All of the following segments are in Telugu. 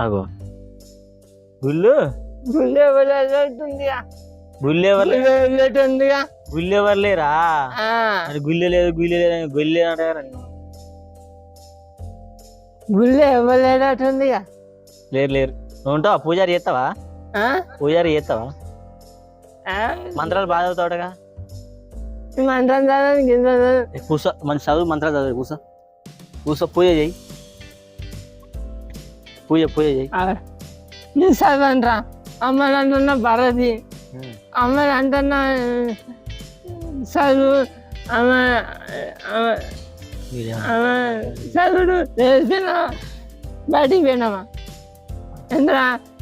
అగో గుళ్ళు గుళ్ళే వెళ్ళేటుందిగా గుళ్ళు ఎవరు వెళ్ళేటుందిగా గుళ్ళు ఎవరు లేరా అది గుళ్ళే లేదు గుళ్ళే అంటారా గుళ్ళే వెళ్ళేటుందిగా లేరు నువ్వు ఉంటావా పూజారి చేస్తావా పూజారి చేస్తావా మంత్రాలు బాగా చదువుతావుగా మంత్రం చదవడానికి కూసో మంచి చదువు మంత్రాలు చదువు కూసో పూజ చేయి పూజ చేయి నేను చదవనరా అమ్మని అంటున్నా భారతి అమ్మని అంటున్నా చదువు అమ్మ చదువుడు తెలిసినా బయటికి పోయినామా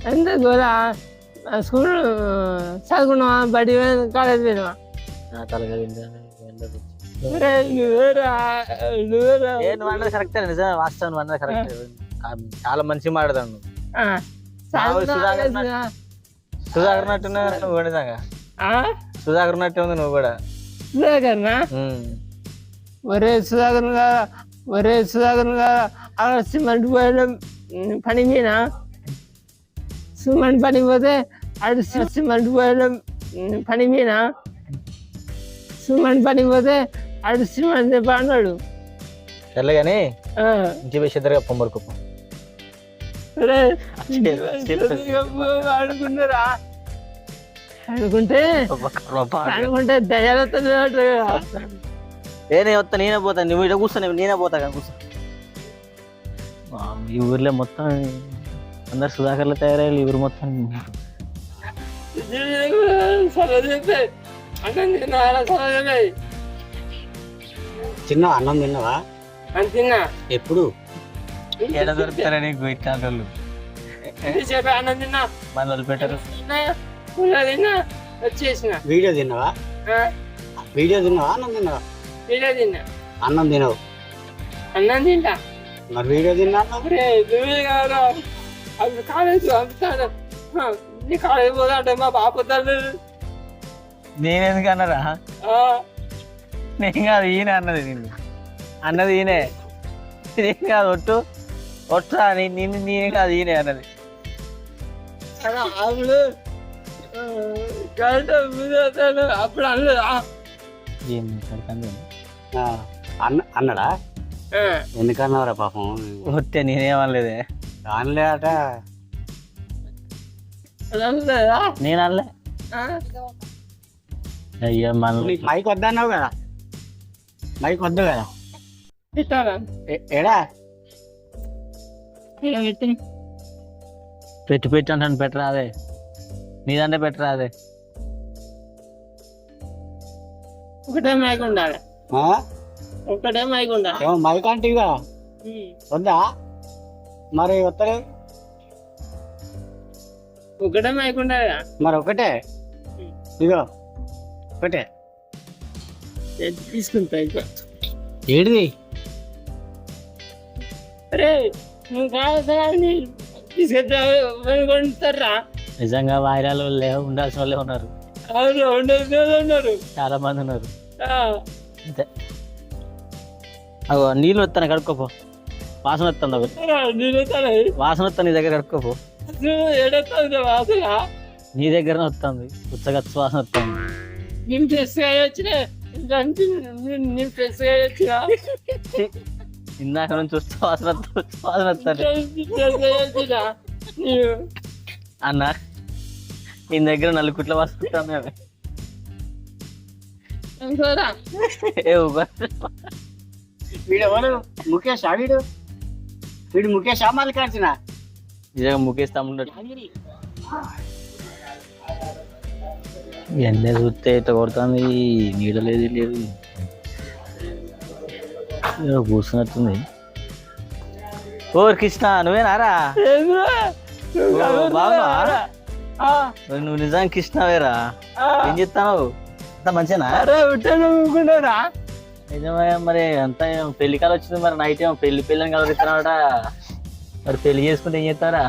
ఎంత దూర స్కూల్ చదువుకున్నావా బయటికి కాలేజ్ పోయినావా కరెక్టే నిజం వాస్తవం అన్నది కరెక్ట్ చాలా మంచిగా మాట్లాడతాను సుధాకర్ నట్టున్నా నువ్వు కూడా సుధాకర్ నట్టు ఉంది నువ్వు కూడా సుధాకర్నా ఒరే సుధాకర్ అక్కడ సిమెంట్ పోయడం పని మీనా సిమెంట్ పని పోతే అటు సిమెంట్ పోయడం పని మీనా సిమెంట్ పని పోతే అటు సిమెంట్ అన్నాడు తెల్లగాని ఇంటి వేసేద్దరుగా పొమ్మరుకు అనుకున్నారా అనుకుంటే దయాలతో నేనే వస్తా నేనే పోతా నువ్వు ఇట కూర్చో నేనే పోతా కానీ కూర్చో ఈ ఊర్లో మొత్తం అందరు సుధాకర్లు తయారయ్యారు ఈ ఊరు మొత్తం చిన్న అన్నం తిన్నావా తిన్నా ఎప్పుడు ఎడ దొరుకుతారా నీకు ఇట్లాంటి అన్నం తిన్నా మన వాళ్ళు పెట్టరు వచ్చేసిన వీడియో తిన్నావా అన్నం తిన్నావా తిన్నా అన్నం తినవు అన్నం తింటా మరి వీడియో తిన్నా అప్పుడు కాలేజ్ పంపుతాను నీ కాలేజ్ పోదా అంటే మా బాప నేనెందుకు అన్నారా నేను కాదు ఈయన అన్నది నిన్ను అన్నది ఈయనే నేను కాదు ఒట్టురా నిన్ను నేనే కాదు ఈయనే అన్నది అప్పుడు అనలేదా అన్నాడా ఎందుకన్నావురా పాపం ఒట్టే నేనేమనలేదే అనలేట నేను అనలే అయ్యా మన మైక్ వద్దన్నావు కదా మైక్ వద్దు కదా ఏడా పెట్టి అంటాను పెట్టరాదే నీదంటే పెట్టరాదే ఒకటే మైక్ ఉండాలి ఒకటే మైక్ ఉండాలి మైక్ అంటే ఇక వద్దా మరి వస్తలే ఒకటే మైక్ ఉండాలి మరి ఒకటే ఇగో ఒకటే తీసుకుంటా ఏడిది అరే నువ్వు కావాలి తీసుకొస్తారా నిజంగా వాయిరాలు ఉండాల్సిన వాళ్ళే ఉన్నారు ఉన్నారు చాలా మంది ఉన్నారు అంతే అగో నీళ్ళు వస్తాను కడుక్కోపో వాసన వస్తుంది ఒకటి వాసన వస్తాను నీ దగ్గర కడుక్కోపో నీ దగ్గరనే వస్తుంది ఉచ్చగచ్చ వాసన వస్తుంది నేను ఫ్రెష్గా వచ్చినా ఇందాక నుంచి చూస్తే వాసన వస్తాను అన్న నీ దగ్గర నలుగుట్ల వాసన వస్తాను వీడెవరు ముఖేష్ వీడు ముఖేష్ మల్లికార్జున నిజంగా ముఖేష్ తమ్ముడు ఎండ చూస్తే ఇట్లా కొడుతుంది నీడ లేదు కూర్చున్నట్టుంది ఓ కృష్ణ నువ్వేనారా బాగున్నావా నువ్వు నిజంగా కృష్ణవేరా ఏం చెప్తావు అంత మంచిగా నిజమే మరి అంతా పెళ్లి కాలు వచ్చింది మరి నైట్ ఏమో పెళ్ళిని కలరిస్తున్నాడ మరి పెళ్లి చేసుకుంటే ఏం చేస్తారా